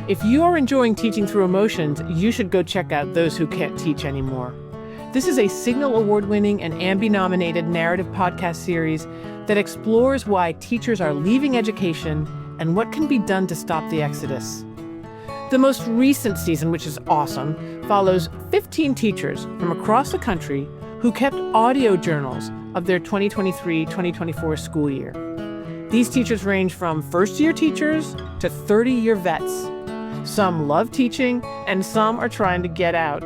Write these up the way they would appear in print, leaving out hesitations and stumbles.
If you are enjoying Teaching Through Emotions, you should go check out Those Who Can't Teach Anymore. This is a Signal Award-winning and Ambie-nominated narrative podcast series that explores why teachers are leaving education and what can be done to stop the exodus. The most recent season, which is awesome, follows 15 teachers from across the country who kept audio journals of their 2023-2024 school year. These teachers range from first-year teachers to 30-year vets. Some love teaching, and some are trying to get out.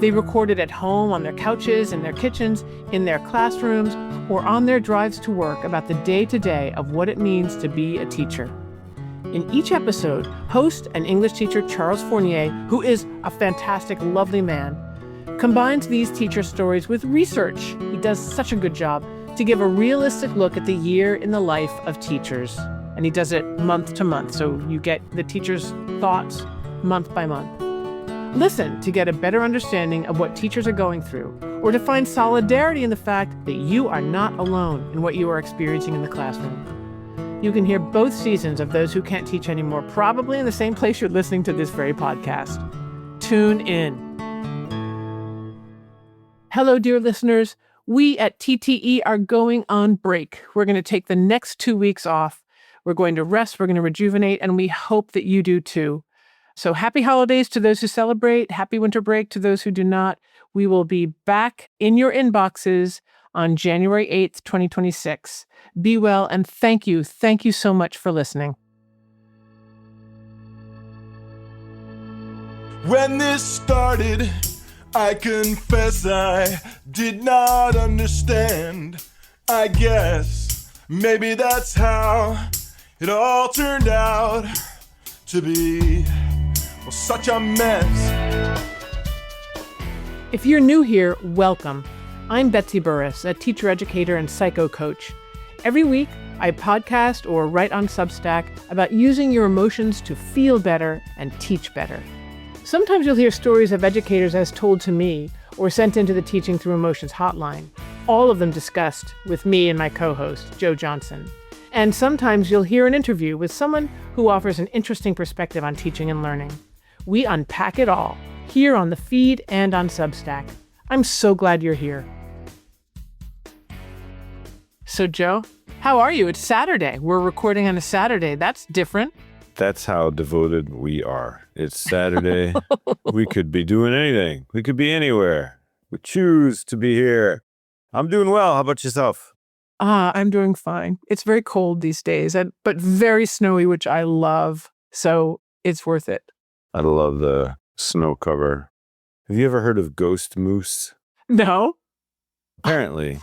They recorded at home, on their couches, in their kitchens, in their classrooms, or on their drives to work about the day-to-day of what it means to be a teacher. In each episode, host and English teacher Charles Fournier, who is a fantastic, lovely man, combines these teacher stories with research. He does such a good job to give a realistic look at the year in the life of teachers. And he does it month to month, so you get the teacher's thoughts month by month. Listen to get a better understanding of what teachers are going through, or to find solidarity in the fact that you are not alone in what you are experiencing in the classroom. You can hear both seasons of Those Who Can't Teach Anymore, probably in the same place you're listening to this very podcast. Tune in. Hello, dear listeners. We at TTE are going on break. We're going to take the next 2 weeks off. We're going to rest, we're going to rejuvenate, and we hope that you do too. So happy holidays to those who celebrate, happy winter break to those who do not. We will be back in your inboxes on January 8th, 2026. Be well, and thank you so much for listening. When this started, I confess I did not understand. I guess maybe that's how it all turned out to be such a mess. If you're new here, welcome. I'm Betsy Burris, a teacher educator and psycho coach. Every week, I podcast or write on Substack about using your emotions to feel better and teach better. Sometimes you'll hear stories of educators as told to me or sent into the Teaching Through Emotions hotline, all of them discussed with me and my co-host, Joe Johnson. And sometimes you'll hear an interview with someone who offers an interesting perspective on teaching and learning. We unpack it all here on the feed and on Substack. I'm so glad you're here. So, Joe, how are you? It's Saturday. We're recording on a Saturday. That's different. That's how devoted we are. It's Saturday. We could be doing anything. We could be anywhere. We choose to be here. I'm doing well. How about yourself? I'm doing fine. It's very cold these days, but very snowy, which I love. So it's worth it. I love the snow cover. Have you ever heard of ghost moose? No. Apparently,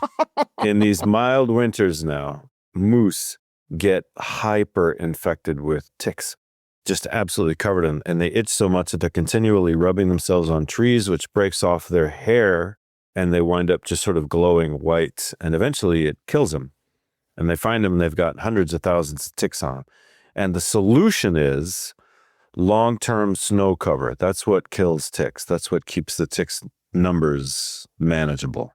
in these mild winters now, moose get hyper infected with ticks, just absolutely covered in, and they itch so much that they're continually rubbing themselves on trees, which breaks off their hair, and they wind up just sort of glowing white, and eventually it kills them. And they find them, and they've got hundreds of thousands of ticks on them. And the solution is long-term snow cover. That's what kills ticks. That's what keeps the ticks numbers manageable.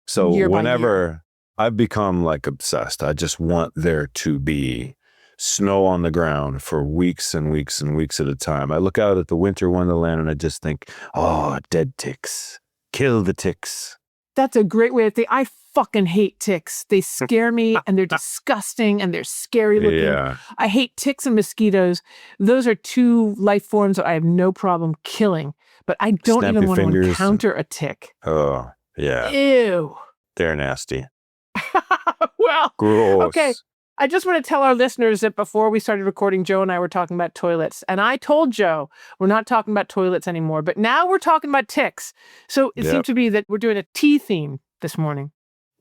So Year by whenever year. I've become like obsessed, I just want there to be snow on the ground for weeks and weeks and weeks at a time. I look out at the winter wonderland and I just think, oh, dead ticks. Kill the ticks. That's a great way to think. I fucking hate ticks. They scare me and they're disgusting and they're scary looking. Yeah. I hate ticks and mosquitoes. Those are two life forms that I have no problem killing, but I don't Snappy even want to fingers. encounter a tick. Oh, yeah. Ew. They're nasty. Well, Gross. okay. I just want to tell our listeners that before we started recording, Joe and I were talking about toilets. And I told Joe we're not talking about toilets anymore, but now we're talking about ticks. So it seemed to be that we're doing a tea theme this morning.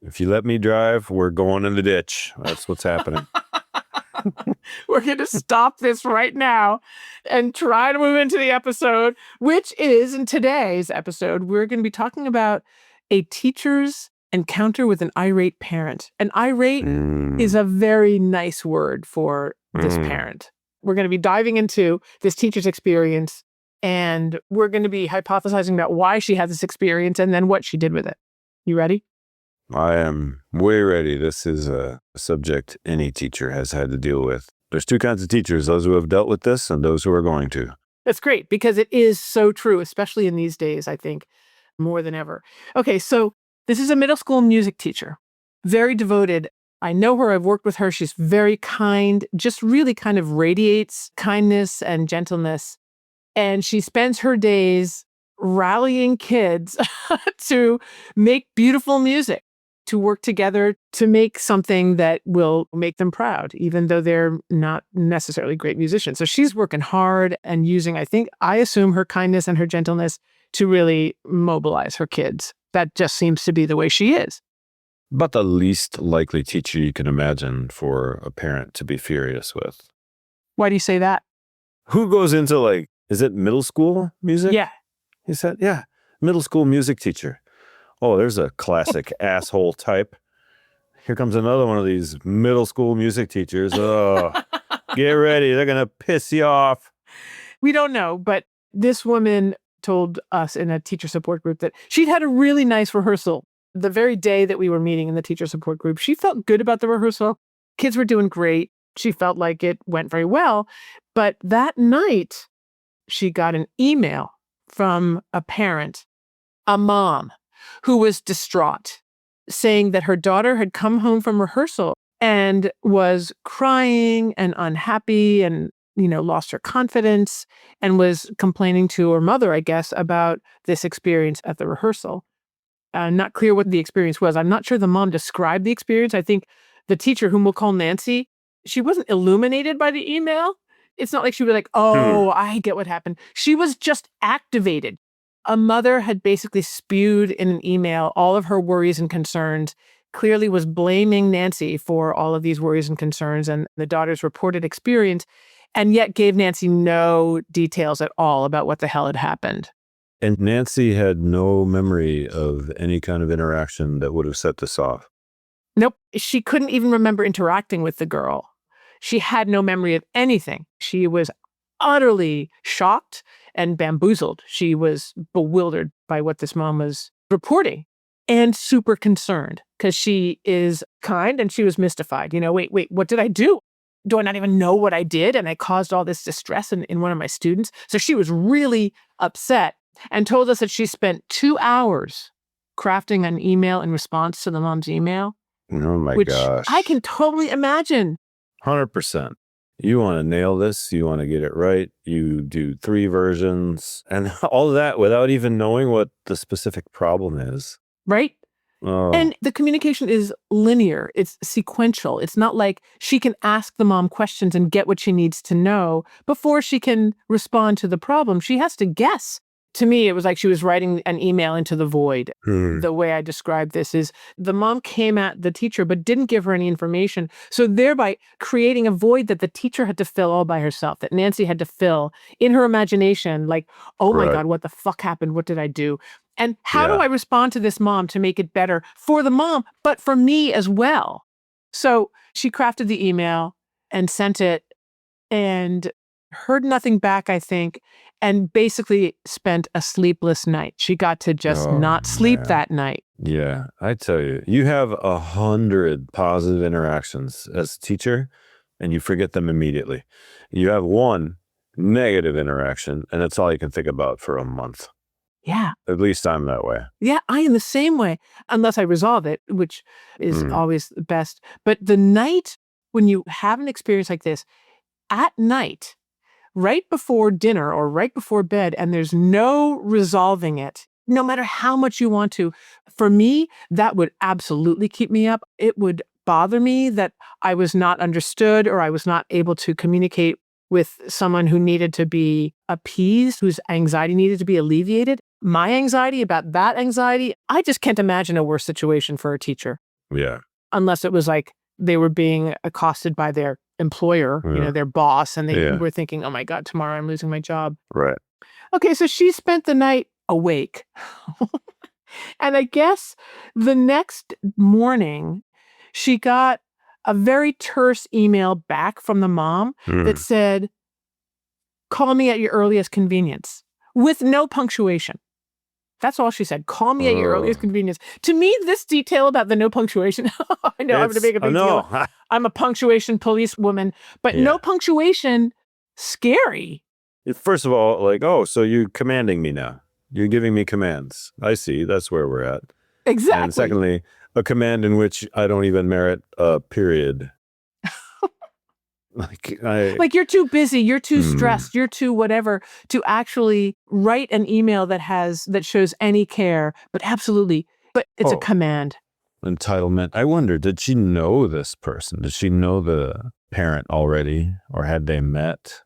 If you let me drive, we're going in the ditch. That's what's happening. We're going to stop this right now and try to move into the episode, which is, in today's episode, we're going to be talking about a teacher's encounter with an irate parent. An irate is a very nice word for this parent. We're going to be diving into this teacher's experience, and we're going to be hypothesizing about why she had this experience and then what she did with it. You ready? I am way ready. This is a subject any teacher has had to deal with There's two kinds of teachers, those who have dealt with this and those who are going to. That's great because it is so true, especially in these days, I think, more than ever. Okay, so this is a middle school music teacher, very devoted. I know her, I've worked with her. She's very kind, just really kind of radiates kindness and gentleness. And she spends her days rallying kids to make beautiful music, to work together to make something that will make them proud, even though they're not necessarily great musicians. So she's working hard and using, I assume, her kindness and her gentleness to really mobilize her kids. That just seems to be the way she is. But the least likely teacher you can imagine for a parent to be furious with. Why do you say that? Who goes into is it middle school music? Yeah. He said, yeah, middle school music teacher. Oh, there's a classic asshole type. Here comes another one of these middle school music teachers. Oh, get ready. They're going to piss you off. We don't know, but this woman told us in a teacher support group that she'd had a really nice rehearsal. The very day that we were meeting in the teacher support group, she felt good about the rehearsal. Kids were doing great. She felt like it went very well. But that night, she got an email from a parent, a mom, who was distraught, saying that her daughter had come home from rehearsal and was crying and unhappy and, lost her confidence and was complaining to her mother, I guess, about this experience at the rehearsal. Not clear what the experience was. I'm not sure the mom described the experience. I think the teacher, whom we'll call Nancy, she wasn't illuminated by the email. It's not like she was like, oh, I get what happened. She was just activated. A mother had basically spewed in an email all of her worries and concerns, clearly was blaming Nancy for all of these worries and concerns and the daughter's reported experience, and yet gave Nancy no details at all about what the hell had happened. And Nancy had no memory of any kind of interaction that would have set this off. Nope. She couldn't even remember interacting with the girl. She had no memory of anything. She was utterly shocked and bamboozled. She was bewildered by what this mom was reporting and super concerned because she is kind and she was mystified. Wait, what did I do? Do I not even know what I did? And I caused all this distress in one of my students. So she was really upset and told us that she spent 2 hours crafting an email in response to the mom's email. Oh my which gosh. I can totally imagine. 100%. You want to nail this. You want to get it right. You do 3 versions and all of that without even knowing what the specific problem is. Right? Oh. And the communication is linear. It's sequential. It's not like she can ask the mom questions and get what she needs to know before she can respond to the problem. She has to guess. To me, it was like she was writing an email into the void. The way I described this is the mom came at the teacher but didn't give her any information. So thereby creating a void that the teacher had to fill all by herself, that Nancy had to fill in her imagination, like, oh my God, what the fuck happened? What did I do? And how do I respond to this mom to make it better for the mom, but for me as well? So she crafted the email and sent it and heard nothing back, I think, and basically spent a sleepless night. She got to just not sleep that night. Yeah, I tell you, you have 100 positive interactions as a teacher and you forget them immediately. You have 1 negative interaction and that's all you can think about for a month. Yeah. At least I'm that way. Yeah, I am the same way, unless I resolve it, which is always the best. But the night when you have an experience like this, at night, right before dinner or right before bed, and there's no resolving it, no matter how much you want to, for me, that would absolutely keep me up. It would bother me that I was not understood or I was not able to communicate with someone who needed to be appeased, whose anxiety needed to be alleviated. My anxiety about that anxiety, I just can't imagine a worse situation for a teacher. Yeah. Unless it was like they were being accosted by their employer, their boss, and they were thinking, oh my God, tomorrow I'm losing my job. Right. Okay, so she spent the night awake. And I guess the next morning, she got a very terse email back from the mom that said, call me at your earliest convenience, with no punctuation. That's all she said. Call me at your Ugh. earliest convenience. To me, this detail about the no punctuation, I know I'm going to make a big deal. I'm a punctuation policewoman, but no Yeah. punctuation, scary. First of all, like, oh, so you're commanding me now. You're giving me commands. I see. That's where we're at. Exactly. And secondly, a command in which I don't even merit a period. Like you're too busy, you're too stressed, you're too whatever to actually write an email that shows any care, but absolutely, but it's a command. Entitlement. I wonder, did she know this person? Did she know the parent already, or had they met?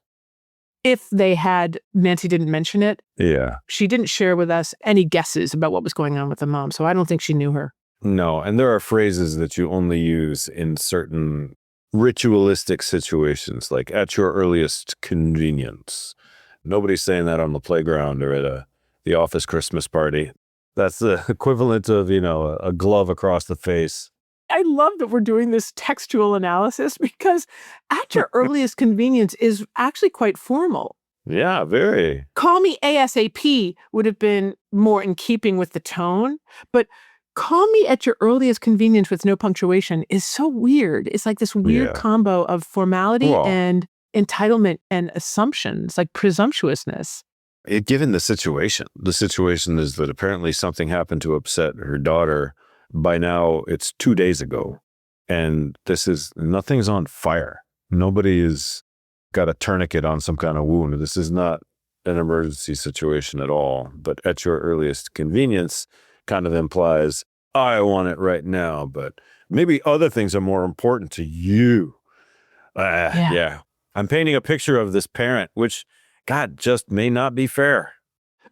If they had, Nancy didn't mention it. Yeah. She didn't share with us any guesses about what was going on with the mom, so I don't think she knew her. No, and there are phrases that you only use in certain ritualistic situations, like at your earliest convenience. Nobody's saying that on the playground or at the office Christmas party. That's the equivalent of, a glove across the face. I love that we're doing this textual analysis because at your earliest convenience is actually quite formal. Yeah, very. Call me ASAP would have been more in keeping with the tone, but call me at your earliest convenience with no punctuation is so weird. It's like this weird combo of formality and entitlement and assumptions, like presumptuousness. Given the situation is that apparently something happened to upset her daughter. By now, it's 2 days ago, and nothing's on fire. Nobody has got a tourniquet on some kind of wound. This is not an emergency situation at all, but at your earliest convenience kind of implies, I want it right now, but maybe other things are more important to you. Yeah. I'm painting a picture of this parent, which, God, just may not be fair.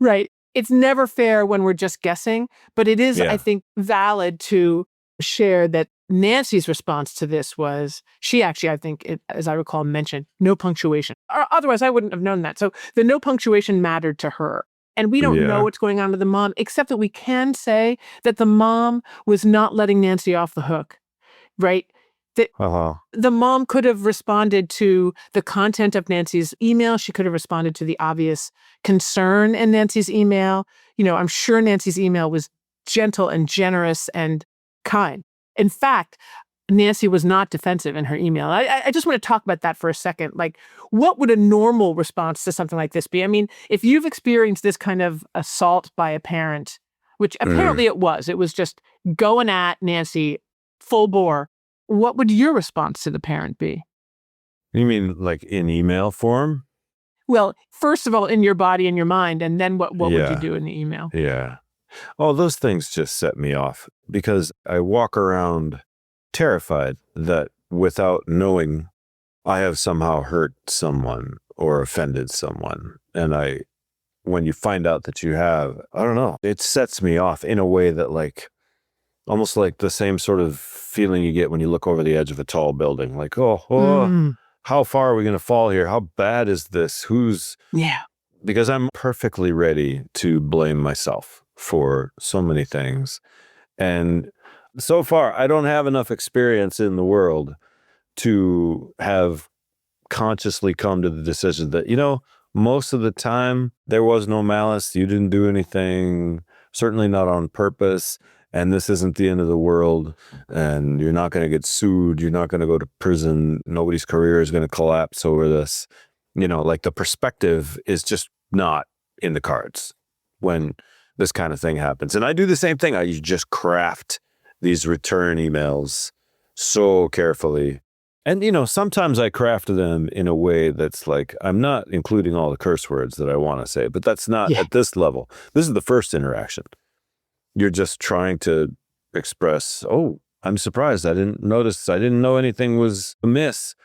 Right. It's never fair when we're just guessing, but it is, I think, valid to share that Nancy's response to this was, she actually, I think, as I recall, mentioned no punctuation. Otherwise, I wouldn't have known that. So the no punctuation mattered to her. And we don't know what's going on with the mom, except that we can say that the mom was not letting Nancy off the hook, right? That the mom could have responded to the content of Nancy's email. She could have responded to the obvious concern in Nancy's email. I'm sure Nancy's email was gentle and generous and kind. In fact, Nancy was not defensive in her email. I just want to talk about that for a second. Like, what would a normal response to something like this be? I mean, if you've experienced this kind of assault by a parent, which apparently it was just going at Nancy full bore, what would your response to the parent be? You mean like in email form? Well, first of all, in your body and your mind, and then what would you do in the email? Yeah. Oh, those things just set me off because I walk around terrified that without knowing, I have somehow hurt someone or offended someone. And when you find out that you have, I don't know, it sets me off in a way that almost like the same sort of feeling you get when you look over the edge of a tall building. Like, how far are we going to fall here? How bad is this? Because I'm perfectly ready to blame myself for so many things. And so far, I don't have enough experience in the world to have consciously come to the decision that, most of the time there was no malice. You didn't do anything, certainly not on purpose. And this isn't the end of the world, and you're not going to get sued. You're not going to go to prison. Nobody's career is going to collapse over this. Like the perspective is just not in the cards when this kind of thing happens. And I do the same thing. I just craft these return emails so carefully. And, sometimes I craft them in a way that's like, I'm not including all the curse words that I want to say, but that's not at this level. This is the first interaction. You're just trying to express, oh, I'm surprised. I didn't know anything was amiss.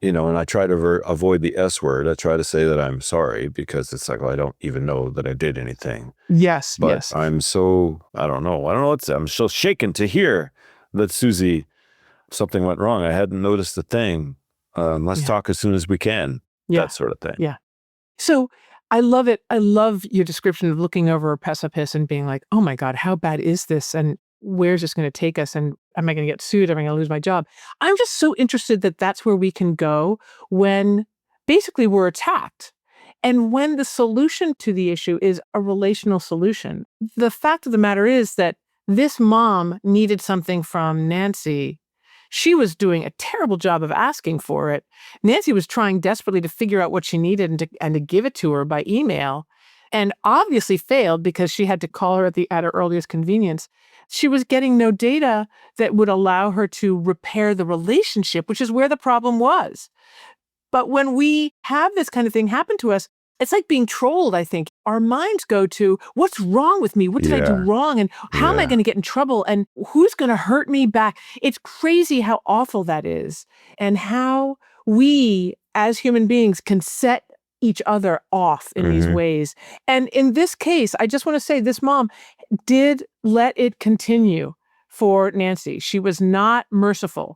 And I try to avoid the S word. I try to say that I'm sorry because it's like, well, I don't even know that I did anything. Yes. I'm so, I don't know what to say. I'm so shaken to hear that Susie, something went wrong. I hadn't noticed a thing. Let's talk as soon as we can. That sort of thing. Yeah. So I love it. I love your description of looking over a precipice and being like, oh my God, how bad is this? And where's this going to take us? And am I going to get sued? Am I going to lose my job? I'm just so interested that that's where we can go when basically we're attacked. And when the solution to the issue is a relational solution, the fact of the matter is that this mom needed something from Nancy. She was doing a terrible job of asking for it. Nancy was trying desperately to figure out what she needed and to give it to her by email, and obviously failed because she had to call her at her earliest convenience. She was getting no data that would allow her to repair the relationship, which is where the problem was. But when we have this kind of thing happen to us, it's like being trolled, I think. Our minds go to, what's wrong with me? What did I do wrong? And how am I going to get in trouble? And who's going to hurt me back? It's crazy how awful that is, and how we as human beings can set each other off in these ways. And in this case, I just want to say this mom did let it continue for Nancy. She was not merciful.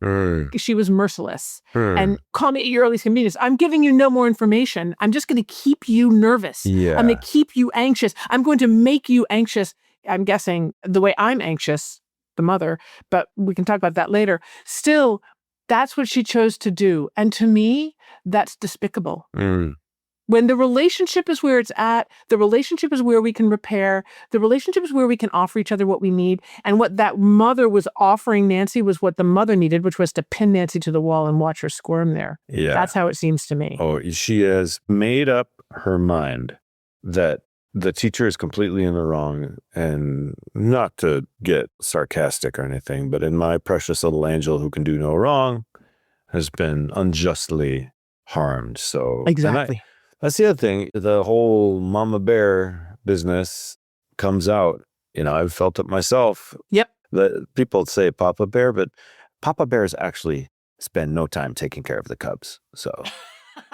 She was merciless. And call me at your earliest convenience. I'm giving you no more information. I'm just going to keep you nervous. Yeah. I'm going to keep you anxious. I'm going to make you anxious. I'm guessing the way I'm anxious, the mother, but we can talk about that later. Still, that's what she chose to do. And to me, that's despicable. When the relationship is where it's at, the relationship is where we can repair, the relationship is where we can offer each other what we need. And what that mother was offering Nancy was what the mother needed, which was to pin Nancy to the wall and watch her squirm there. Yeah. That's how it seems to me. Oh, she has made up her mind that the teacher is completely in the wrong. And not to get sarcastic or anything, but in my precious little angel who can do no wrong has been unjustly harmed. So Exactly. That's the other thing. The whole mama bear business comes out. I've felt it myself. Yep. People say Papa Bear, but Papa Bears actually spend no time taking care of the cubs. So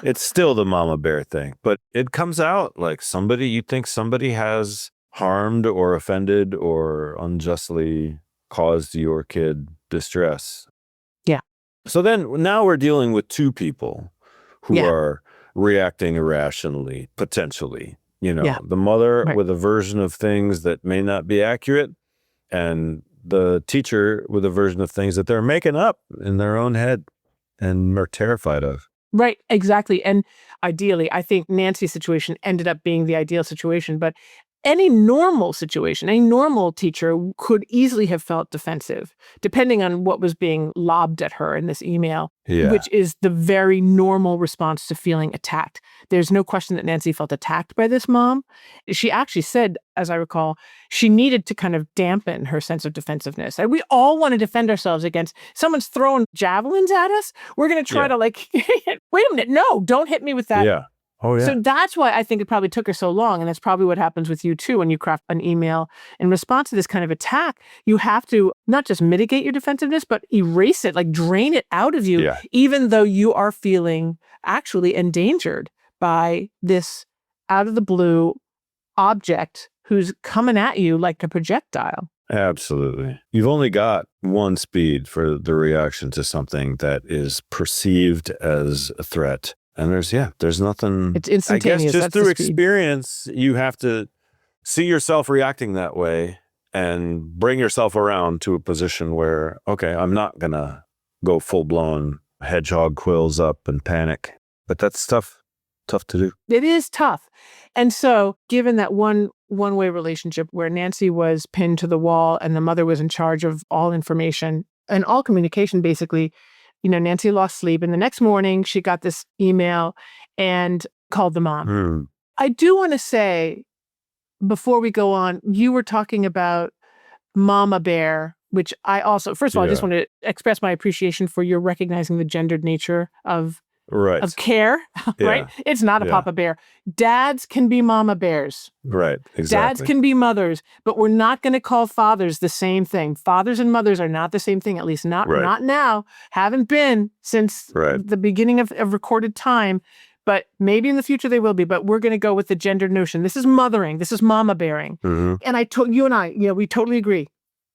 it's still the mama bear thing. But it comes out like you think somebody has harmed or offended or unjustly caused your kid distress. Yeah. So then now we're dealing with two people who are reacting irrationally, potentially. The mother with a version of things that may not be accurate, and the teacher with a version of things that they're making up in their own head and are terrified of. Right, exactly. And ideally, I think Nancy's situation ended up being the ideal situation, but any normal situation, any normal teacher could easily have felt defensive, depending on what was being lobbed at her in this email, which is the very normal response to feeling attacked. There's no question that Nancy felt attacked by this mom. She actually said, as I recall, she needed to kind of dampen her sense of defensiveness. And we all want to defend ourselves against someone's throwing javelins at us. We're going to try to wait a minute. No, don't hit me with that. Yeah. Oh, yeah. So that's why I think it probably took her so long. And that's probably what happens with you, too, when you craft an email in response to this kind of attack. You have to not just mitigate your defensiveness, but erase it, like drain it out of you, even though you are feeling actually endangered by this out of the blue object who's coming at you like a projectile. Absolutely. You've only got one speed for the reaction to something that is perceived as a threat. And there's nothing. It's instantaneous. I guess just That's through the speed. experience, you have to see yourself reacting that way and bring yourself around to a position where, okay, I'm not going to go full blown hedgehog quills up and panic. But that's tough to do. It is tough. And so given that one-way relationship where Nancy was pinned to the wall and the mother was in charge of all information and all communication, basically, Nancy lost sleep. And the next morning she got this email and called the mom. I do want to say, before we go on, you were talking about Mama Bear, which I also, first of all, I just want to express my appreciation for your recognizing the gendered nature of care, right? It's not a Papa Bear. Dads can be Mama Bears. Right, exactly. Dads can be mothers, but we're not going to call fathers the same thing. Fathers and mothers are not the same thing, at least not now. Haven't been since the beginning of recorded time, but maybe in the future they will be. But we're going to go with the gendered notion. This is mothering. This is mama bearing. And you and I, we totally agree.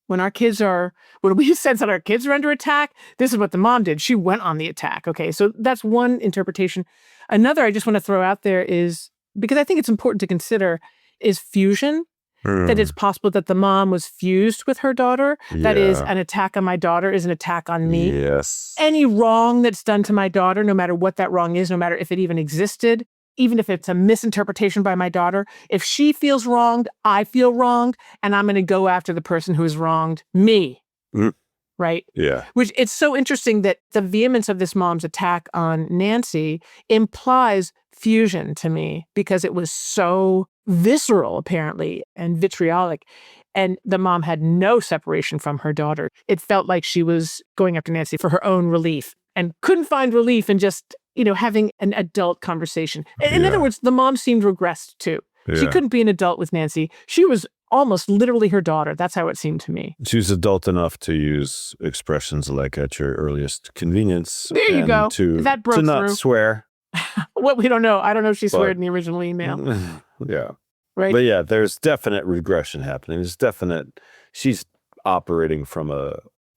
When we sense that our kids are under attack, this is what the mom did. She went on the attack. Okay, so that's one interpretation. Another I just want to throw out there is, because I think it's important to consider, is fusion. That it's possible that the mom was fused with her daughter. That is, an attack on my daughter is an attack on me. Yes. Any wrong that's done to my daughter, no matter what that wrong is, no matter if it even existed, even if it's a misinterpretation by my daughter, if she feels wronged, I feel wronged, and I'm going to go after the person who has wronged me. Mm. Right? Yeah. Which it's so interesting that the vehemence of this mom's attack on Nancy implies fusion to me because it was so visceral, apparently, and vitriolic. And the mom had no separation from her daughter. It felt like she was going after Nancy for her own relief and couldn't find relief in just, having an adult conversation. In other words, the mom seemed regressed too. She couldn't be an adult with Nancy. She was almost literally her daughter. That's how it seemed to me. She was adult enough to use expressions like at your earliest convenience. There you go. That broke to not through. Swear. Well, we don't know. I don't know if she swore in the original email. Yeah. Right. But yeah, there's definite regression happening. She's operating from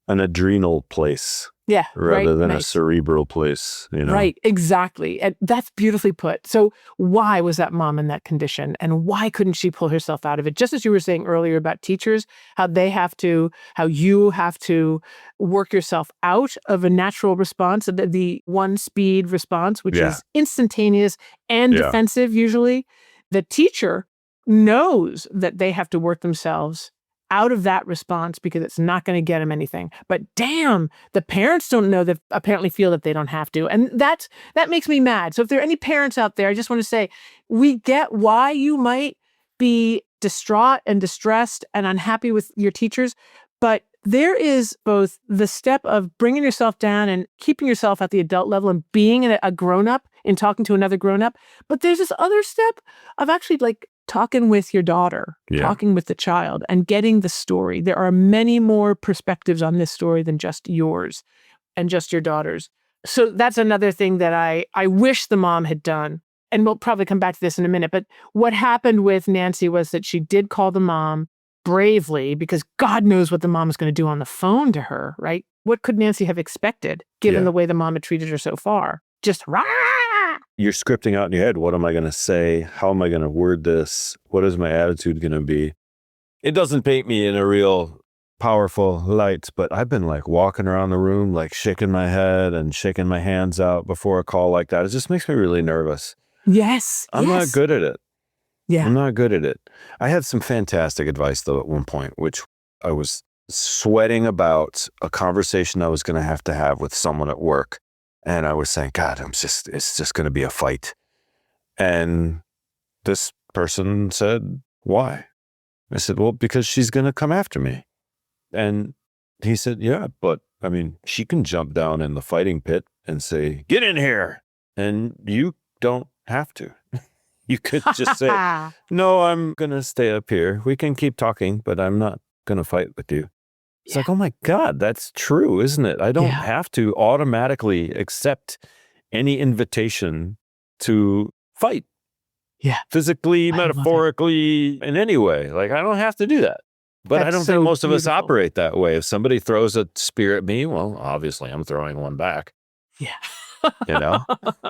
an adrenal place. Yeah. Rather than a cerebral place, Right, exactly. And that's beautifully put. So why was that mom in that condition? And why couldn't she pull herself out of it? Just as you were saying earlier about teachers, how you have to work yourself out of a natural response, the one speed response, which is instantaneous and defensive usually. The teacher knows that they have to work themselves out of that response because it's not going to get them anything. But damn, the parents don't know that, apparently feel that they don't have to. And that makes me mad. So if there are any parents out there, I just want to say, we get why you might be distraught and distressed and unhappy with your teachers, but there is both the step of bringing yourself down and keeping yourself at the adult level and being a grown-up and talking to another grown-up. But there's this other step of actually talking with your daughter, talking with the child and getting the story. There are many more perspectives on this story than just yours and just your daughter's. So that's another thing that I wish the mom had done. And we'll probably come back to this in a minute. But what happened with Nancy was that she did call the mom bravely because God knows what the mom is going to do on the phone to her, right? What could Nancy have expected given the way the mom had treated her so far? Just rah! You're scripting out in your head, what am I going to say? How am I going to word this? What is my attitude going to be? It doesn't paint me in a real powerful light, but I've been walking around the room, shaking my head and shaking my hands out before a call like that. It just makes me really nervous. Yes. I'm not good at it. Yeah. I'm not good at it. I had some fantastic advice though at one point, which I was sweating about a conversation I was going to have with someone at work. And I was saying, God, it's just going to be a fight. And this person said, why? I said, well, because she's going to come after me. And he said, yeah, but I mean, she can jump down in the fighting pit and say, get in here. And you don't have to. You could just say, no, I'm going to stay up here. We can keep talking, but I'm not going to fight with you. It's like, oh my God, that's true, isn't it? I don't have to automatically accept any invitation to fight. Yeah. Physically, metaphorically, in any way. I don't have to do that. But I don't think most of us operate that way. If somebody throws a spear at me, well, obviously I'm throwing one back. Yeah.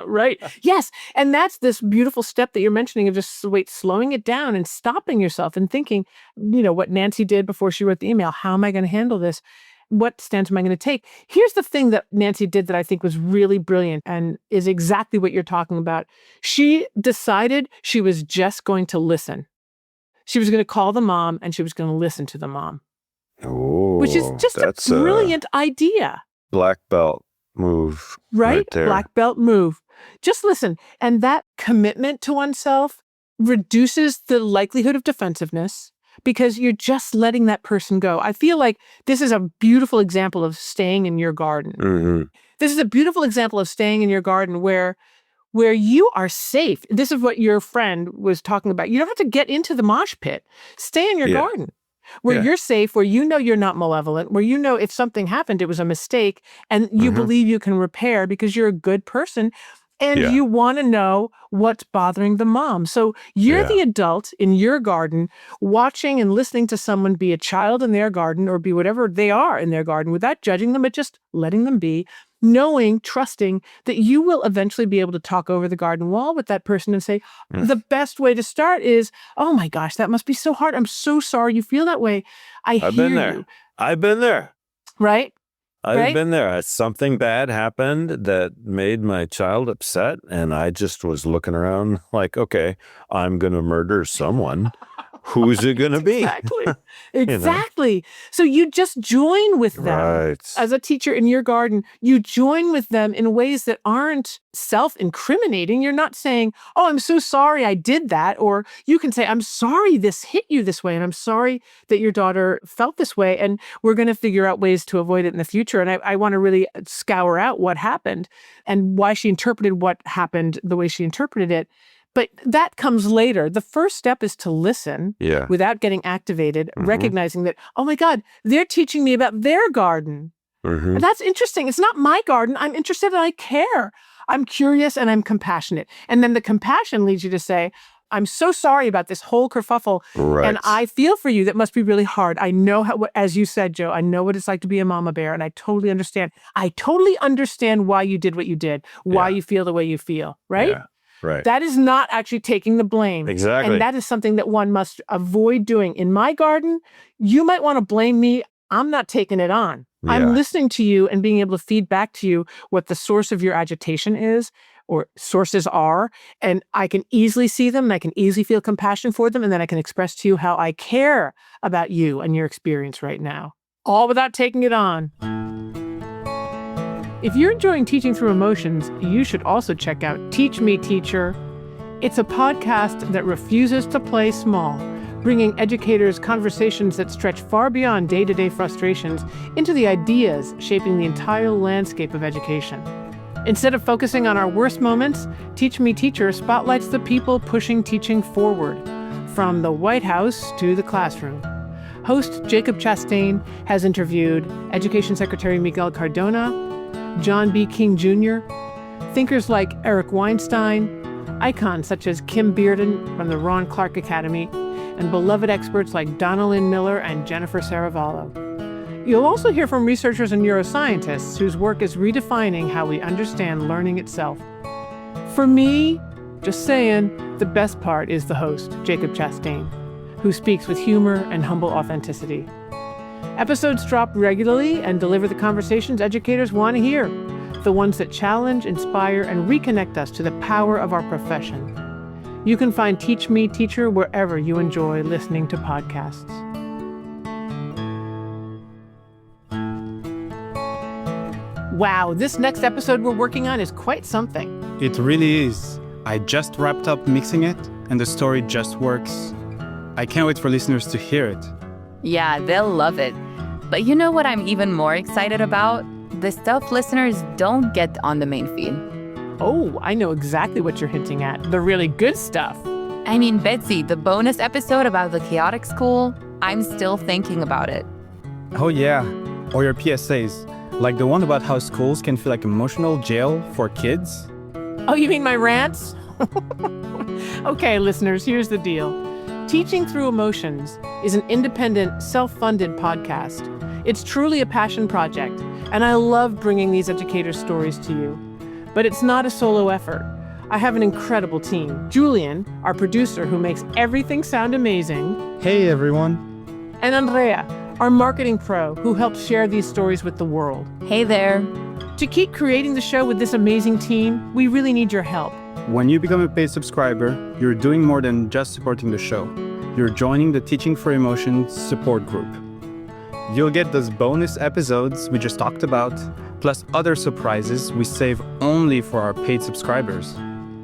Right. Yes. And that's this beautiful step that you're mentioning of just slowing it down and stopping yourself and thinking, what Nancy did before she wrote the email. How am I going to handle this? What stance am I going to take? Here's the thing that Nancy did that I think was really brilliant and is exactly what you're talking about. She decided she was just going to listen. She was going to call the mom and she was going to listen to the mom. Oh, which is just a brilliant idea. Black belt move. Right there. Black belt move. Just listen. And that commitment to oneself reduces the likelihood of defensiveness because you're just letting that person go. I feel like this is a beautiful example of staying in your garden. Mm-hmm. This is a beautiful example of staying in your garden where you are safe. This is what your friend was talking about. You don't have to get into the mosh pit. Stay in your garden. Where you're safe, where you're not malevolent, where if something happened, it was a mistake, and you believe you can repair because you're a good person, and you want to know what's bothering the mom. So you're the adult in your garden, watching and listening to someone be a child in their garden or be whatever they are in their garden without judging them, but just letting them be, knowing, trusting that you will eventually be able to talk over the garden wall with that person and say, the best way to start is, oh my gosh, that must be so hard. I'm so sorry you feel that way. I've been there. I've been there. Right? I've right? been there. Something bad happened that made my child upset, and I just was looking around like, okay, I'm going to murder someone. Who's it going to be? Exactly. You know? Exactly. So you just join with them. Right. As a teacher in your garden, you join with them in ways that aren't self-incriminating. You're not saying, oh, I'm so sorry I did that. Or you can say, I'm sorry this hit you this way. And I'm sorry that your daughter felt this way. And we're going to figure out ways to avoid it in the future. And I want to really scour out what happened and why she interpreted what happened the way she interpreted it. But that comes later. The first step is to listen Yeah. without getting activated, recognizing that, oh my God, they're teaching me about their garden. Mm-hmm. And that's interesting. It's not my garden. I'm interested and I care. I'm curious and I'm compassionate. And then the compassion leads you to say, I'm so sorry about this whole kerfuffle. Right. And I feel for you. That must be really hard. I know how, as you said, Joe, I know what it's like to be a mama bear. And I totally understand. I totally understand why you did what you did, why you feel the way you feel, right? Yeah. Right. That is not actually taking the blame. Exactly. And that is something that one must avoid doing. In my garden, you might want to blame me. I'm not taking it on. Yeah. I'm listening to you and being able to feed back to you what the source of your agitation is or sources are. And I can easily see them and I can easily feel compassion for them. And then I can express to you how I care about you and your experience right now, all without taking it on. If you're enjoying Teaching Through Emotions, you should also check out Teach Me Teacher. It's a podcast that refuses to play small, bringing educators conversations that stretch far beyond day-to-day frustrations into the ideas shaping the entire landscape of education. Instead of focusing on our worst moments, Teach Me Teacher spotlights the people pushing teaching forward, from the White House to the classroom. Host Jacob Chastain has interviewed Education Secretary Miguel Cardona, John B. King Jr., thinkers like Eric Weinstein, icons such as Kim Bearden from the Ron Clark Academy, and beloved experts like Donalyn Miller and Jennifer Saravallo. You'll also hear from researchers and neuroscientists whose work is redefining how we understand learning itself. For me, just saying, the best part is the host, Jacob Chastain, who speaks with humor and humble authenticity. Episodes drop regularly and deliver the conversations educators want to hear, the ones that challenge, inspire, and reconnect us to the power of our profession. You can find Teach Me Teacher wherever you enjoy listening to podcasts. Wow, this next episode we're working on is quite something. It really is. I just wrapped up mixing it, and the story just works. I can't wait for listeners to hear it. Yeah, they'll love it. But you know what I'm even more excited about? The stuff listeners don't get on the main feed. Oh, I know exactly what you're hinting at. The really good stuff. I mean, Betsy, the bonus episode about the chaotic school, I'm still thinking about it. Oh yeah, or your PSAs, like the one about how schools can feel like emotional jail for kids. Oh, you mean my rants? Okay, listeners, here's the deal. Teaching Through Emotions is an independent, self-funded podcast. It's truly a passion project, and I love bringing these educators' stories to you. But it's not a solo effort. I have an incredible team. Julian, our producer who makes everything sound amazing. Hey everyone. And Andrea, our marketing pro who helps share these stories with the world. Hey there. To keep creating the show with this amazing team, we really need your help. When you become a paid subscriber, you're doing more than just supporting the show. You're joining the Teaching for Emotions support group. You'll get those bonus episodes we just talked about, plus other surprises we save only for our paid subscribers.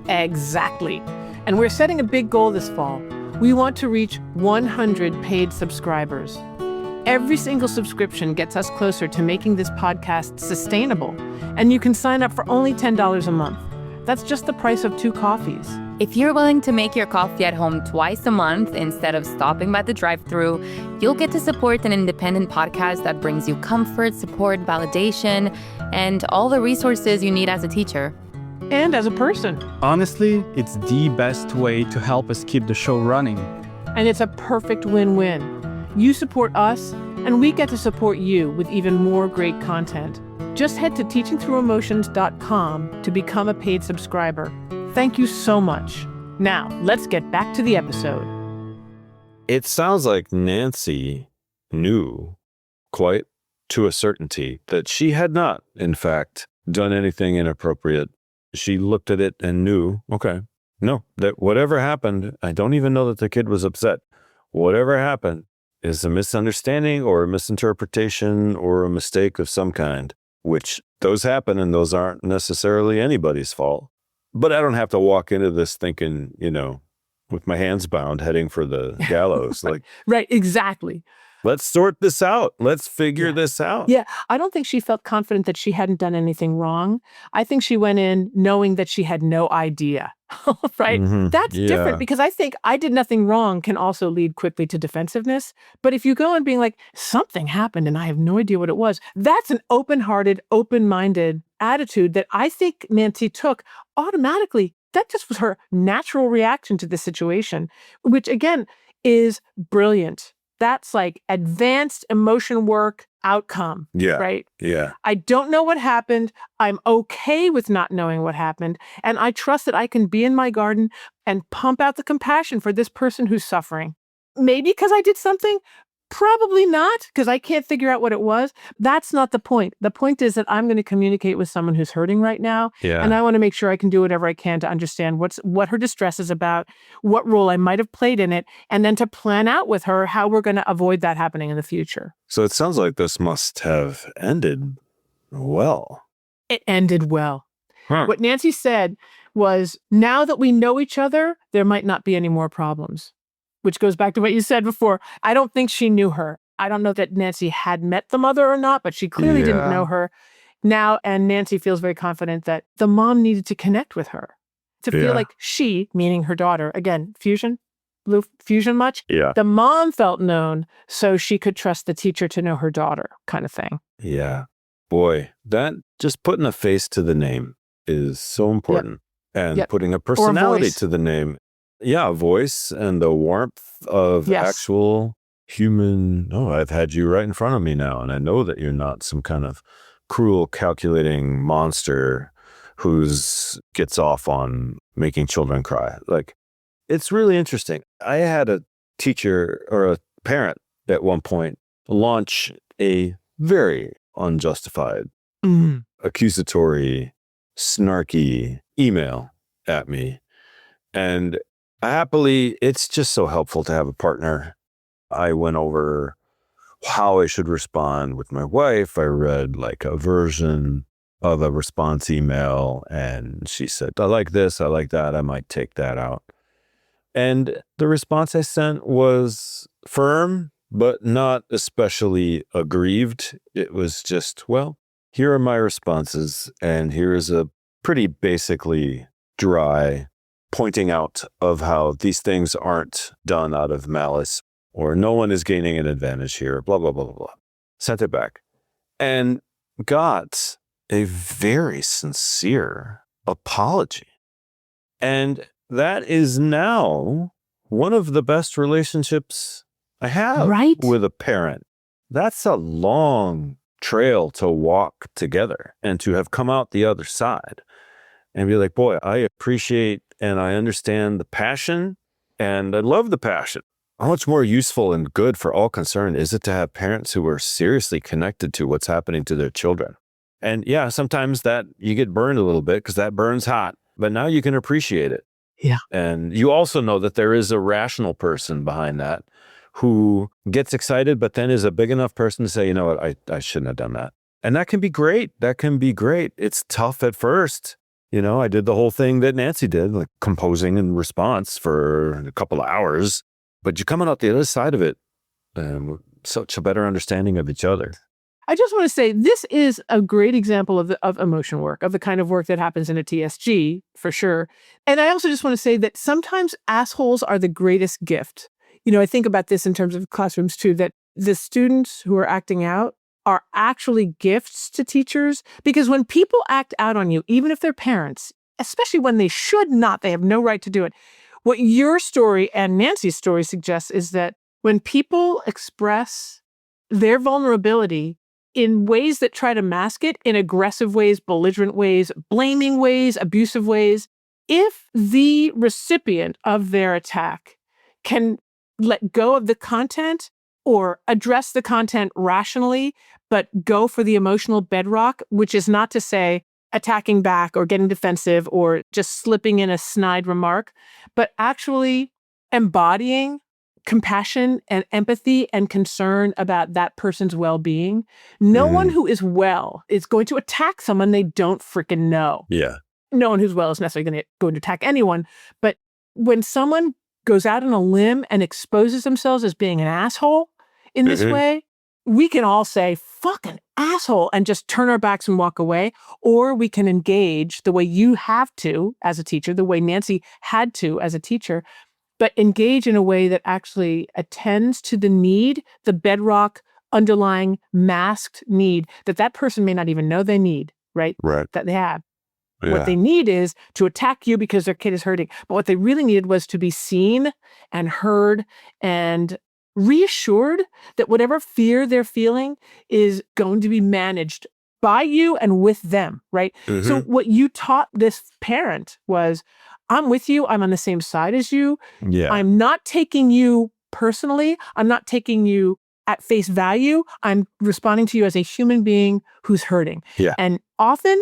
Exactly. And we're setting a big goal this fall. We want to reach 100 paid subscribers. Every single subscription gets us closer to making this podcast sustainable, and you can sign up for only $10 a month. That's just the price of 2 coffees. If you're willing to make your coffee at home twice a month instead of stopping by the drive-thru, you'll get to support an independent podcast that brings you comfort, support, validation, and all the resources you need as a teacher. And as a person. Honestly, it's the best way to help us keep the show running. And it's a perfect win-win. You support us, and we get to support you with even more great content. Just head to teachingthroughemotions.com to become a paid subscriber. Thank you so much. Now, let's get back to the episode. It sounds like Nancy knew quite to a certainty that she had not, in fact, done anything inappropriate. She looked at it and knew, okay, no, that whatever happened, I don't even know that the kid was upset. Whatever happened is a misunderstanding or a misinterpretation or a mistake of some kind, which those happen and those aren't necessarily anybody's fault. But I don't have to walk into this thinking, with my hands bound, heading for the gallows. Like, Right, exactly. let's sort this out. Let's figure this out. Yeah, I don't think she felt confident that she hadn't done anything wrong. I think she went in knowing that she had no idea, right? Mhm, That's yeah. different because I think I did nothing wrong can also lead quickly to defensiveness. But if you go in being like, something happened and I have no idea what it was, that's an open-hearted, open-minded attitude that I think Nancy took automatically. That just was her natural reaction to the situation, which again is brilliant. That's like advanced emotion work outcome, Yeah. right? Yeah. I don't know what happened. I'm okay with not knowing what happened. And I trust that I can be in my garden and pump out the compassion for this person who's suffering. Maybe because I did something. Probably not, because I can't figure out what it was. That's not the point. The point is that I'm going to communicate with someone who's hurting right now. Yeah. And I want to make sure I can do whatever I can to understand what her distress is about, what role I might have played in it, and then to plan out with her how we're going to avoid that happening in the future. So it sounds like this must have ended well. It ended well. Huh. What Nancy said was, now that we know each other, there might not be any more problems. Which goes back to what you said before. I don't think she knew her. I don't know that Nancy had met the mother or not, but she clearly didn't know her now. And Nancy feels very confident that the mom needed to connect with her, to feel like she, meaning her daughter, again, blue fusion much? Yeah. The mom felt known so she could trust the teacher to know her daughter, kind of thing. Yeah. Boy, that just putting a face to the name is so important. And putting a personality to the name. Yeah, a voice and the warmth of actual human. Oh, I've had you right in front of me now. And I know that you're not some kind of cruel, calculating monster who's gets off on making children cry. Like, it's really interesting. I had a teacher or a parent at one point launch a very unjustified, accusatory, snarky email at me. And happily, it's just so helpful to have a partner. I went over how I should respond with my wife. I read like a version of a response email, and she said, I like this, I like that, I might take that out. And the response I sent was firm, but not especially aggrieved. It was just, well, here are my responses, and here is a pretty basically dry pointing out of how these things aren't done out of malice, or no one is gaining an advantage here, blah, blah, blah, blah, blah. Sent it back and got a very sincere apology. And that is now one of the best relationships I have with a parent. That's a long trail to walk together and to have come out the other side and be like, boy, I appreciate and I understand the passion, and I love the passion. How much more useful and good for all concerned is it to have parents who are seriously connected to what's happening to their children? And yeah, sometimes that you get burned a little bit because that burns hot, but now you can appreciate it. Yeah. And you also know that there is a rational person behind that who gets excited, but then is a big enough person to say, you know what, I shouldn't have done that. And that can be great. That can be great. It's tough at first. I did the whole thing that Nancy did, like composing and response for a couple of hours, but you're coming out the other side of it, such a better understanding of each other. I just want to say this is a great example of emotion work, of the kind of work that happens in a TSG, for sure. And I also just want to say that sometimes assholes are the greatest gift. I think about this in terms of classrooms too, that the students who are acting out are actually gifts to teachers, because when people act out on you, even if they're parents, especially when they should not, they have no right to do it. What your story and Nancy's story suggests is that when people express their vulnerability in ways that try to mask it, in aggressive ways, belligerent ways, blaming ways, abusive ways, if the recipient of their attack can let go of the content or address the content rationally, but go for the emotional bedrock, which is not to say attacking back or getting defensive or just slipping in a snide remark, but actually embodying compassion and empathy and concern about that person's well-being. No one who is well is going to attack someone they don't freaking know. Yeah. No one who's well is necessarily going to attack anyone. But when someone goes out on a limb and exposes themselves as being an asshole in this way, we can all say, fucking asshole, and just turn our backs and walk away. Or we can engage the way you have to as a teacher, the way Nancy had to as a teacher, but engage in a way that actually attends to the need, the bedrock, underlying, masked need that person may not even know they need, right? Right. That they have. Yeah. What they need is to attack you because their kid is hurting. But what they really needed was to be seen and heard and reassured that whatever fear they're feeling is going to be managed by you and with them, right? So what you taught this parent was, I'm with you. I'm on the same side as you. Yeah. I'm not taking you personally. I'm not taking you at face value. I'm responding to you as a human being who's hurting. Yeah. And often,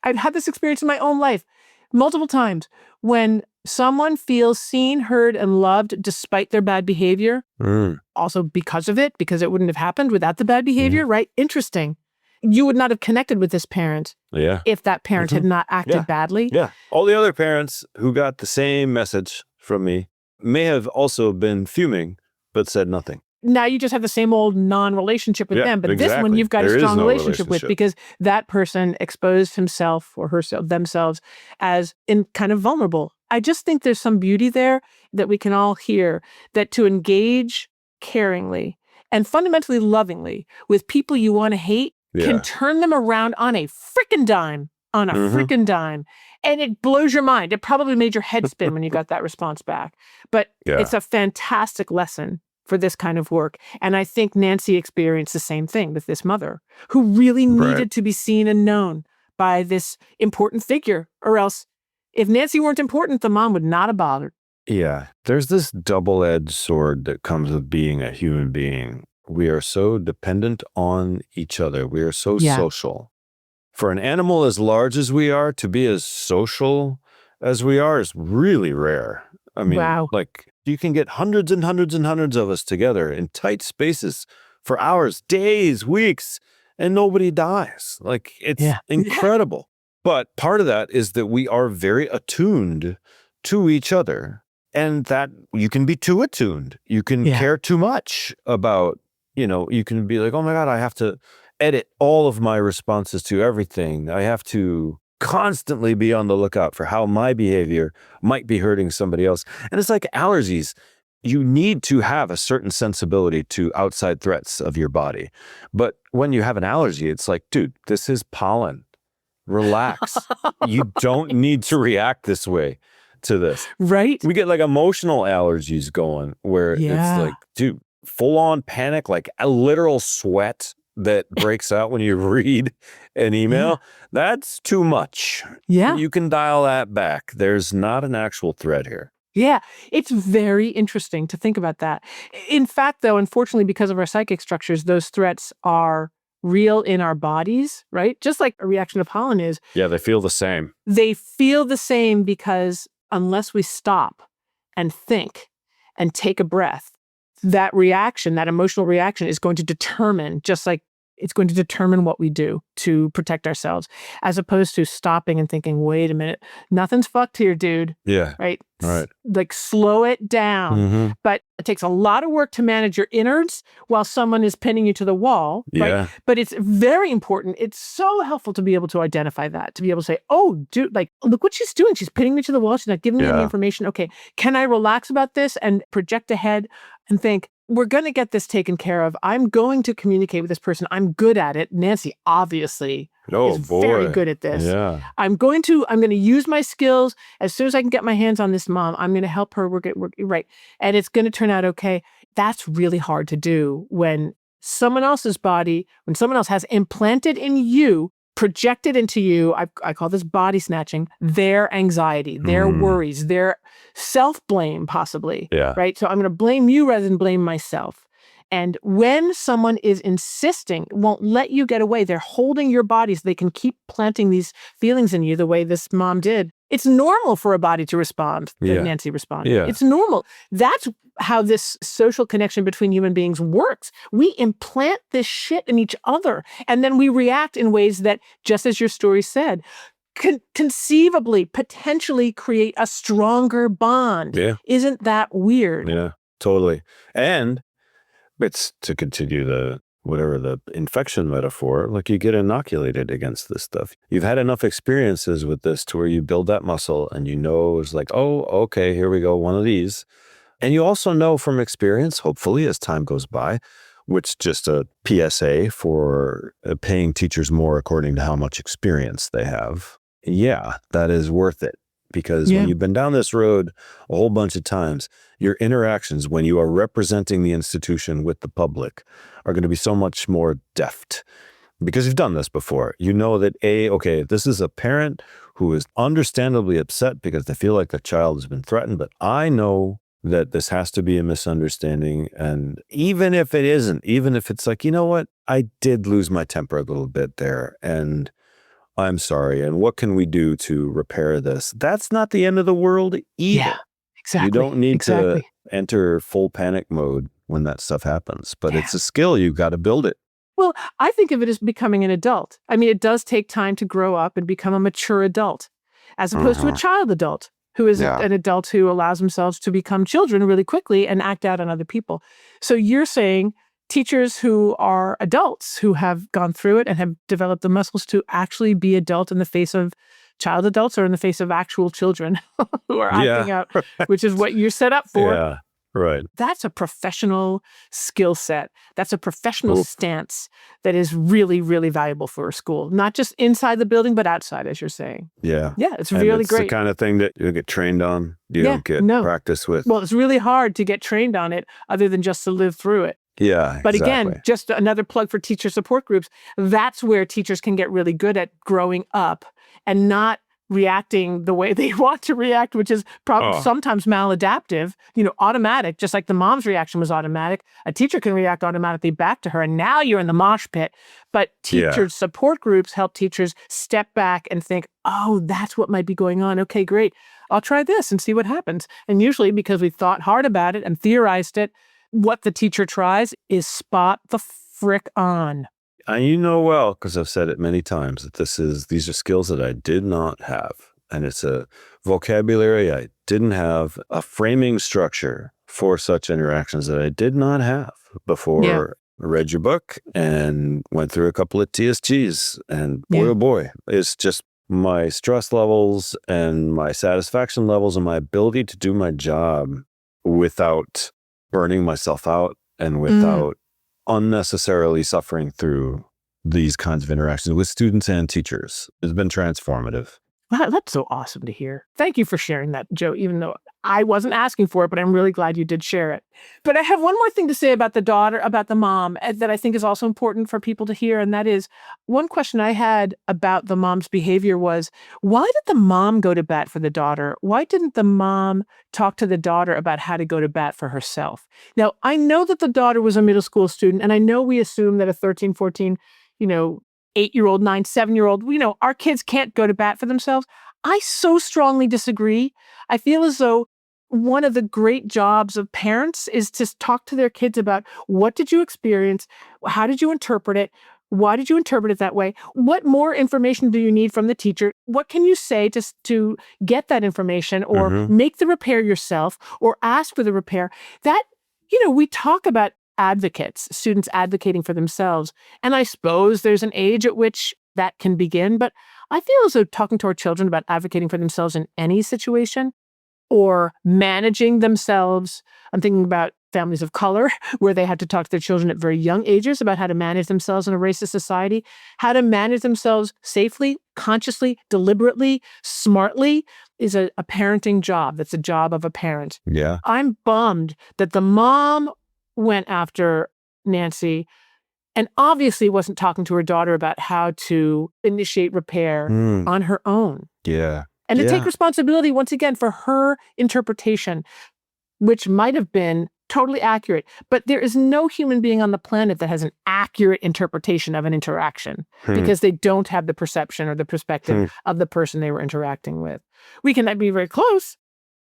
I've had this experience in my own life multiple times when someone feels seen, heard, and loved despite their bad behavior, also because of it, because it wouldn't have happened without the bad behavior, right? Interesting. You would not have connected with this parent if that parent had not acted badly. Yeah. All the other parents who got the same message from me may have also been fuming, but said nothing. Now you just have the same old non-relationship with them, but this one you've got There a is strong no relationship with because that person exposed himself or herself, themselves as in kind of vulnerable. I just think there's some beauty there that we can all hear, that to engage caringly and fundamentally lovingly with people you want to hate can turn them around on a freaking dime, freaking dime. And it blows your mind. It probably made your head spin when you got that response back. But it's a fantastic lesson for this kind of work. And I think Nancy experienced the same thing with this mother who really needed to be seen and known by this important figure. Or else, if Nancy weren't important, the mom would not have bothered. Yeah. There's this double-edged sword that comes with being a human being. We are so dependent on each other. We are so social. For an animal as large as we are, to be as social as we are is really rare. I mean, like, you can get hundreds and hundreds and hundreds of us together in tight spaces for hours, days, weeks, and nobody dies. Like, it's incredible. But part of that is that we are very attuned to each other, and that you can be too attuned. You can care too much about, you can be like, oh my God, I have to edit all of my responses to everything. I have to constantly be on the lookout for how my behavior might be hurting somebody else. And it's like allergies. You need to have a certain sensibility to outside threats of your body. But when you have an allergy, it's like, dude, this is pollen. Relax. You don't need to react this way to this. Right? We get like emotional allergies going where it's like, dude, full on panic, like a literal sweat that breaks out when you read an email. That's too much. Yeah. You can dial that back. There's not an actual threat here. Yeah, it's very interesting to think about that. In fact, though, unfortunately, because of our psychic structures, those threats are real in our bodies, right? Just like a reaction to pollen is. Yeah, they feel the same. They feel the same because unless we stop and think and take a breath, that reaction, that emotional reaction is going to determine, just like it's going to determine what we do to protect ourselves, as opposed to stopping and thinking, wait a minute, nothing's fucked here, dude. Yeah. Right? Right. Like slow it down. But it takes a lot of work to manage your innards while someone is pinning you to the wall. Yeah. Right? But it's very important. It's so helpful to be able to identify that, to be able to say, oh, dude, like, look what she's doing. She's pinning me to the wall. She's not giving me any information. Okay, can I relax about this and project ahead and think, we're going to get this taken care of. I'm going to communicate with this person. I'm good at it. Nancy obviously is very good at this. Yeah. I'm going to use my skills. As soon as I can get my hands on this mom, I'm going to help her work right. And it's going to turn out okay. That's really hard to do when someone else's body, when someone else has implanted in you, projected into you, I call this body snatching, their anxiety, their worries, their self-blame possibly, right? So I'm going to blame you rather than blame myself. And when someone is insisting, won't let you get away, they're holding your body so they can keep planting these feelings in you the way this mom did. It's normal for a body to respond, that Yeah. Nancy responded. Yeah. It's normal. That's how this social connection between human beings works. We implant this shit in each other, and then we react in ways that, just as your story said, conceivably, potentially create a stronger bond. Yeah. Isn't that weird? Yeah, totally. And it's to continue the infection metaphor, like you get inoculated against this stuff. You've had enough experiences with this to where you build that muscle and you know it's like, oh, okay, here we go, one of these. And you also know from experience, hopefully as time goes by, which just a PSA for paying teachers more according to how much experience they have. Yeah, that is worth it. Because when you've been down this road a whole bunch of times, your interactions when you are representing the institution with the public are going to be so much more deft. Because you've done this before. You know that, okay, this is a parent who is understandably upset because they feel like their child has been threatened, but I know that this has to be a misunderstanding. And even if it isn't, even if it's like, you know what, I did lose my temper a little bit there, and I'm sorry. And what can we do to repair this? That's not the end of the world either. Yeah, exactly. You don't need to enter full panic mode when that stuff happens, but it's a skill. You've got to build it. Well, I think of it as becoming an adult. I mean, it does take time to grow up and become a mature adult, as opposed to a child adult who is an adult who allows themselves to become children really quickly and act out on other people. So you're saying teachers who are adults, who have gone through it and have developed the muscles to actually be adult in the face of child adults or in the face of actual children who are acting out, which is what you're set up for. Yeah, right. That's a professional skill set. That's a professional stance that is really, really valuable for a school. Not just inside the building, but outside, as you're saying. Yeah. Yeah, it's really great. It's the kind of thing that you get trained on. You don't get practice with. Well, it's really hard to get trained on it other than just to live through it. Yeah, But again, just another plug for teacher support groups. That's where teachers can get really good at growing up and not reacting the way they want to react, which is probably sometimes maladaptive, automatic, just like the mom's reaction was automatic. A teacher can react automatically back to her, and now you're in the mosh pit. But teacher support groups help teachers step back and think, oh, that's what might be going on. Okay, great. I'll try this and see what happens. And usually because we thought hard about it and theorized it, what the teacher tries is spot the frick on. And you know well, because I've said it many times, that these are skills that I did not have. And it's a vocabulary I didn't have, a framing structure for such interactions that I did not have before I read your book and went through a couple of TSGs. And boy, oh boy, it's just my stress levels and my satisfaction levels and my ability to do my job without burning myself out and without unnecessarily suffering through these kinds of interactions with students and teachers has been transformative. Wow, that's so awesome to hear. Thank you for sharing that, Joe, even though I wasn't asking for it, but I'm really glad you did share it. But I have one more thing to say about the mom, that I think is also important for people to hear. And that is, one question I had about the mom's behavior was, why did the mom go to bat for the daughter? Why didn't the mom talk to the daughter about how to go to bat for herself? Now, I know that the daughter was a middle school student, and I know we assume that a 13, 14, 8-year-old, 9, 7-year-old, our kids can't go to bat for themselves. I so strongly disagree. I feel as though one of the great jobs of parents is to talk to their kids about, what did you experience? How did you interpret it? Why did you interpret it that way? What more information do you need from the teacher? What can you say to get that information, or make the repair yourself, or ask for the repair? That, we talk about advocates, students advocating for themselves. And I suppose there's an age at which that can begin. But I feel as though talking to our children about advocating for themselves in any situation, or managing themselves. I'm thinking about families of color, where they had to talk to their children at very young ages about how to manage themselves in a racist society, how to manage themselves safely, consciously, deliberately, smartly, is a parenting job. That's a job of a parent. Yeah. I'm bummed that the mom went after Nancy and obviously wasn't talking to her daughter about how to initiate repair on her own. Yeah. And to take responsibility, once again, for her interpretation, which might have been totally accurate. But there is no human being on the planet that has an accurate interpretation of an interaction because they don't have the perception or the perspective of the person they were interacting with. We can be very close.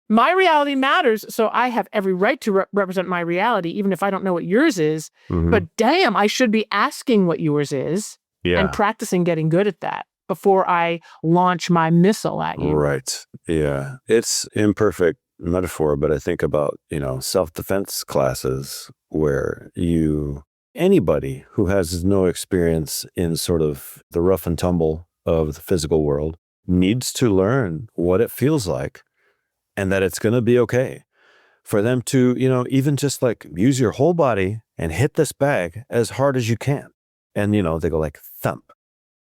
My reality matters, so I have every right to represent my reality, even if I don't know what yours is. But damn, I should be asking what yours is and practicing getting good at that before I launch my missile at you. Right. Yeah. It's imperfect metaphor, but I think about, self-defense classes where anybody who has no experience in sort of the rough and tumble of the physical world needs to learn what it feels like and that it's going to be okay for them to, even just like use your whole body and hit this bag as hard as you can. And, they go like thump.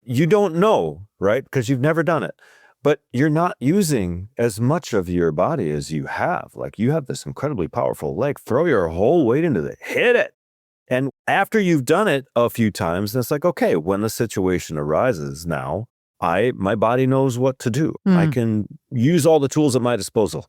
You don't know, right? Because you've never done it. But you're not using as much of your body as you have. Like you have this incredibly powerful leg. Throw your whole weight into it. Hit it. And after you've done it a few times, it's like, okay, when the situation arises now, my body knows what to do. I can use all the tools at my disposal.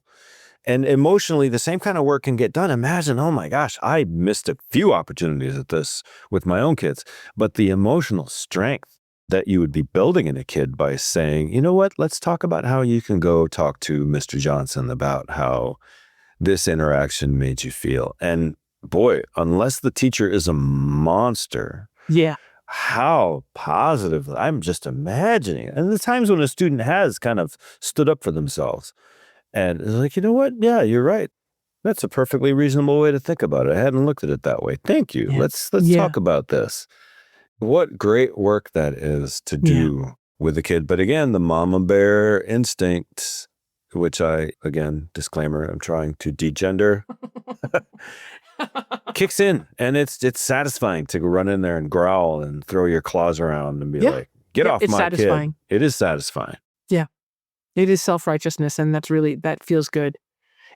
And emotionally, the same kind of work can get done. Imagine, oh my gosh, I missed a few opportunities at this with my own kids. But the emotional strength that you would be building in a kid by saying, you know what, let's talk about how you can go talk to Mr. Johnson about how this interaction made you feel. And boy, unless the teacher is a monster, how positive, I'm just imagining. And the times when a student has kind of stood up for themselves and is like, you know what? Yeah, you're right. That's a perfectly reasonable way to think about it. I hadn't looked at it that way. Thank you. Let's talk about this. What great work that is to do with a kid. But again, the mama bear instinct, which again, disclaimer, I'm trying to degender, kicks in. And it's satisfying to run in there and growl and throw your claws around and be like, get off my kid. It is satisfying. Yeah. It is self-righteousness. And that feels good,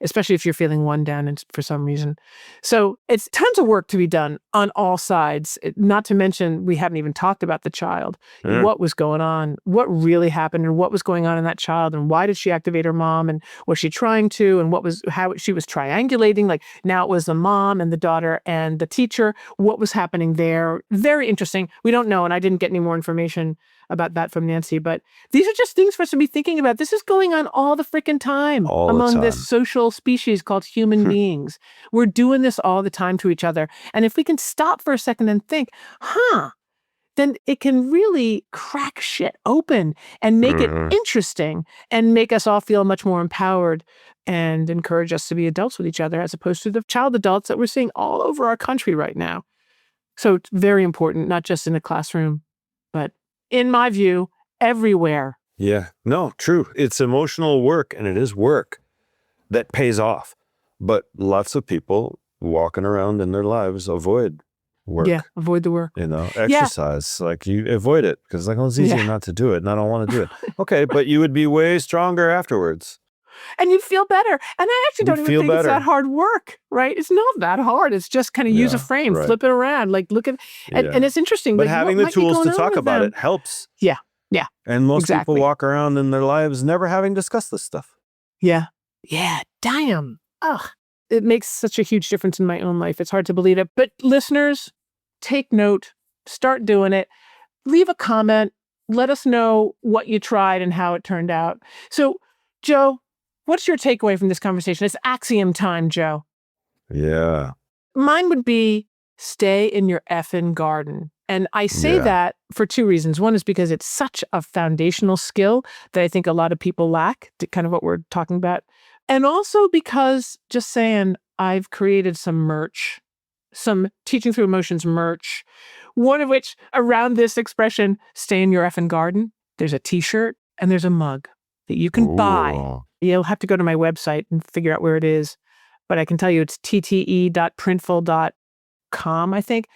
especially if you're feeling one down for some reason. So it's tons of work to be done on all sides, not to mention we haven't even talked about the child. What was going on, what really happened, and what was going on in that child, and why did she activate her mom, and was she trying to, and how she was triangulating, like now it was the mom and the daughter and the teacher, what was happening there. Very interesting. We don't know, and I didn't get any more information about that from Nancy, but these are just things for us to be thinking about. This is going on all the freaking time among this social species called human beings. We're doing this all the time to each other. And if we can stop for a second and think, then it can really crack shit open and make it interesting and make us all feel much more empowered and encourage us to be adults with each other as opposed to the child adults that we're seeing all over our country right now. So it's very important, not just in the classroom, but in my view, everywhere. Yeah, no, true. It's emotional work, and it is work that pays off. But lots of people walking around in their lives avoid work. Yeah, avoid the work. Exercise. Like you avoid it because like, it's easier not to do it, and I don't want to do it. Okay, but you would be way stronger afterwards. And you'd feel better. And I actually don't even think it's that hard work, right? It's not that hard. It's just kind of use a frame, flip it around, like look at, and it's interesting. But like, having the tools to talk about it helps. Yeah. And most people walk around in their lives never having discussed this stuff. Yeah. Damn. Ugh. It makes such a huge difference in my own life. It's hard to believe it. But listeners, take note, start doing it, leave a comment, let us know what you tried and how it turned out. So, Joe, what's your takeaway from this conversation? It's axiom time, Joe. Yeah. Mine would be stay in your effing garden. And I say that for two reasons. One is because it's such a foundational skill that I think a lot of people lack, kind of what we're talking about. And also because just saying, I've created some merch, some Teaching Through Emotions merch, one of which around this expression, stay in your effing garden, there's a t-shirt and there's a mug that you can buy. You'll have to go to my website and figure out where it is. But I can tell you it's tte.printful.com, I think.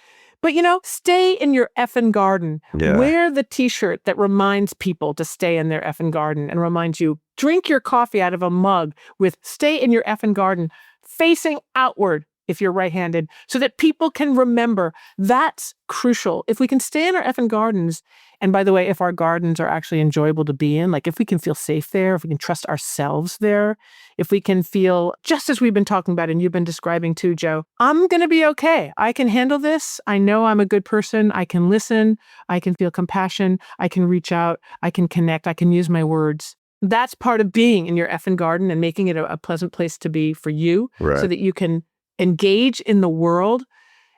But, stay in your effing garden. Yeah. Wear the t-shirt that reminds people to stay in their effing garden and reminds you, drink your coffee out of a mug with stay in your effing garden facing outward if you're right-handed, so that people can remember. That's crucial. If we can stay in our effing gardens, and by the way, if our gardens are actually enjoyable to be in, like if we can feel safe there, if we can trust ourselves there, if we can feel, just as we've been talking about and you've been describing too, Joe, I'm going to be okay. I can handle this. I know I'm a good person. I can listen. I can feel compassion. I can reach out. I can connect. I can use my words. That's part of being in your effing garden and making it a pleasant place to be for you, so that you can engage in the world,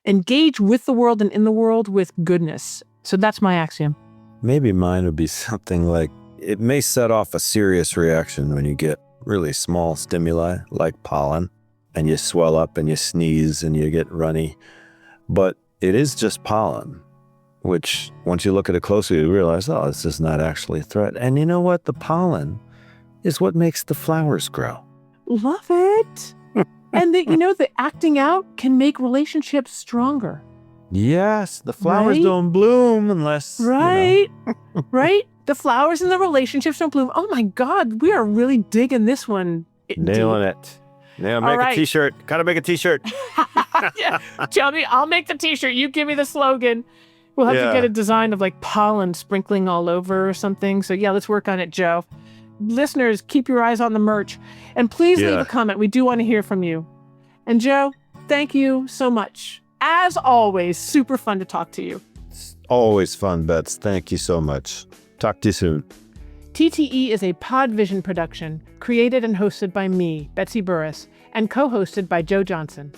engage with the world and in the world with goodness. So that's my axiom. Maybe mine would be something like, it may set off a serious reaction when you get really small stimuli like pollen and you swell up and you sneeze and you get runny. But it is just pollen, which once you look at it closely, you realize, oh, this is not actually a threat. And you know what? The pollen is what makes the flowers grow. Love it. And the acting out can make relationships stronger. Yes, the flowers Right? don't bloom unless, Right? Right? The flowers and the relationships don't bloom. Oh my God, we are really digging this one. nailing it. Now make right. a t-shirt. Gotta make a t-shirt. Yeah. Tell me, I'll make the t-shirt. You give me the slogan. We'll have to get a design of like pollen sprinkling all over or something. So yeah, let's work on it, Joe. Listeners, keep your eyes on the merch. And please leave a comment. We do want to hear from you. And Joe, thank you so much. As always, super fun to talk to you. It's always fun, Bets. Thank you so much. Talk to you soon. TTE is a Podvision production, created and hosted by me, Betsy Burris, and co-hosted by Joe Johnson.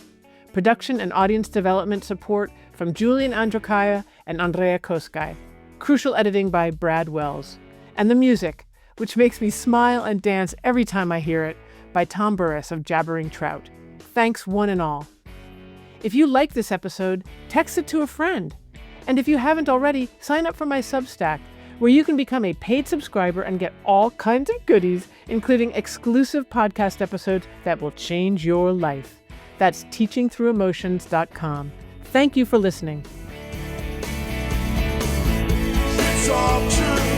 Production and audience development support from Julian Androkaya and Andrea Koskay. Crucial editing by Brad Wells. And the music, which makes me smile and dance every time I hear it, by Tom Burris of Jabbering Trout. Thanks one and all. If you like this episode, text it to a friend. And if you haven't already, sign up for my Substack, where you can become a paid subscriber and get all kinds of goodies, including exclusive podcast episodes that will change your life. That's teachingthroughemotions.com. Thank you for listening. It's all true.